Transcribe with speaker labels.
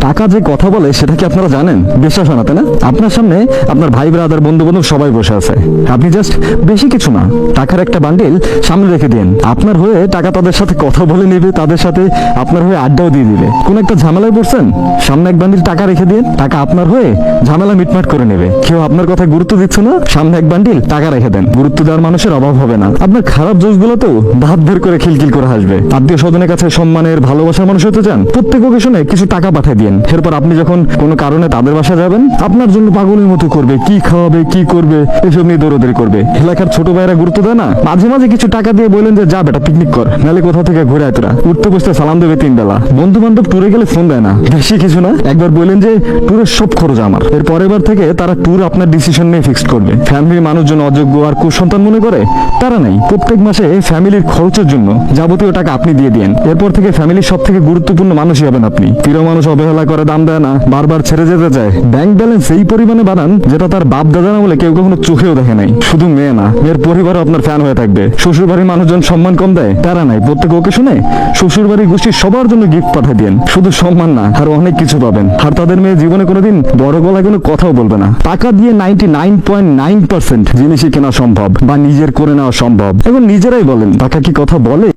Speaker 1: টাকা যে কথা বলে সেটা কি আপনারা জানেন? বিশ্বাস হয় না, তাই না? আপনার সামনে আপনার ভাই ব্রাদার বন্ধু বান্ধব সবাই বসে আছে, আপনি জাস্ট বেশি কিছু না, টাকার একটা বান্ডিল সামনে রেখে দিন। আপনার হয়ে টাকা তাদের সাথে কথা বলে নেবে, তাদের সাথে আপনার হয়ে আড্ডাও দিয়ে দিবে। কোন একটা ঝামেলায় পড়ছেন, সামনে এক বান্ডিল টাকা রেখে দিন, টাকা আপনার হয়ে ঝামেলা মিটমাট করে নেবে। কেউ আপনার কথা গুরুত্ব দিচ্ছে না, সামনে এক বান্ডিল টাকা রেখে দেন, গুরুত্ব দেওয়ার মানুষের অভাব হবে না। আপনার খারাপ জোশগুলোতেও দাঁত বের করে খিলখিল করে হাসবে। আত্মীয় স্বজনের কাছে সম্মানের ভালোবাসার মানুষ হতে চান, প্রত্যেক অকেশনে কিছু টাকা পাঠিয়ে দিন। এরপর আপনি যখন কোনো কারণে তাদের বাসায় যাবেন, আপনার জন্য পাগলের মতো করবে, কি খাওয়াবে কি করবে এসব নিয়ে দৌড়াদৌড়ি করবে। এলাকার ছোট ভাইরা গুরুত্ব দেয় না, মাঝে মাঝে কিছু টাকা দিয়ে বলেন যে যা বেটা পিকনিক কর, নাহলে কোথাও থেকে ঘুরে আয় তোরা, উঠতে বসতে সালাম দেবে 3 বেলা। বন্ধু বান্ধব ট্যুরে গেলে ফোন দেয় না, বেশি কিছু না, একবার বললেন যে ট্যুরের সব খরচ আমার। এর পরের বার থেকে তারা ট্যুর আপনার ডিসিশন নিয়ে ফিক্সড করবে। ফ্যামিলির মানুষজন অযোগ্য আর কুসন্তান মনে করে তারা নাই। প্রত্যেক মাসে ফ্যামিলির খরচের জন্য যাবতীয় টাকা আপনি দিয়ে দিন। এরপর থেকে ফ্যামিলির সব থেকে গুরুত্বপূর্ণ মানুষই হবেন আপনি। প্রিয় মানুষ অবহেলা করে, দাম দেয় না, বারবার ছেড়ে যেতে চায়। ব্যাংক ব্যালেন্স এই পরিমাণে বানান যেটা তার বাপ দাদা না বলে কেউ কখনো চোখেও দেখে নাই। শুধু মেয়ে না, মেয়ের পরিবারও আপনার ফ্যান হয়ে থাকবে। শ্বশুর বাড়ির মানুষজন সম্মান কম দেয়, তারা নাই। প্রত্যেক ওকে শুনে শ্বশুর বাড়ির গোষ্ঠীর সবার জন্য গিফট পাঠিয়ে দিন। শুধু সম্মান না, আর অনেক কিছু পাবেন। আর তাদের মেয়ে জীবনে কোনোদিন বড় গলায় কোনো কথাও বলবে না। টাকা দিয়ে 99.9% জিনিসই কেনা সম্ভব বা নিজের করে নেওয়া সম্ভব। এখন নিজেরাই বলেন টাকা কি কথা বলে?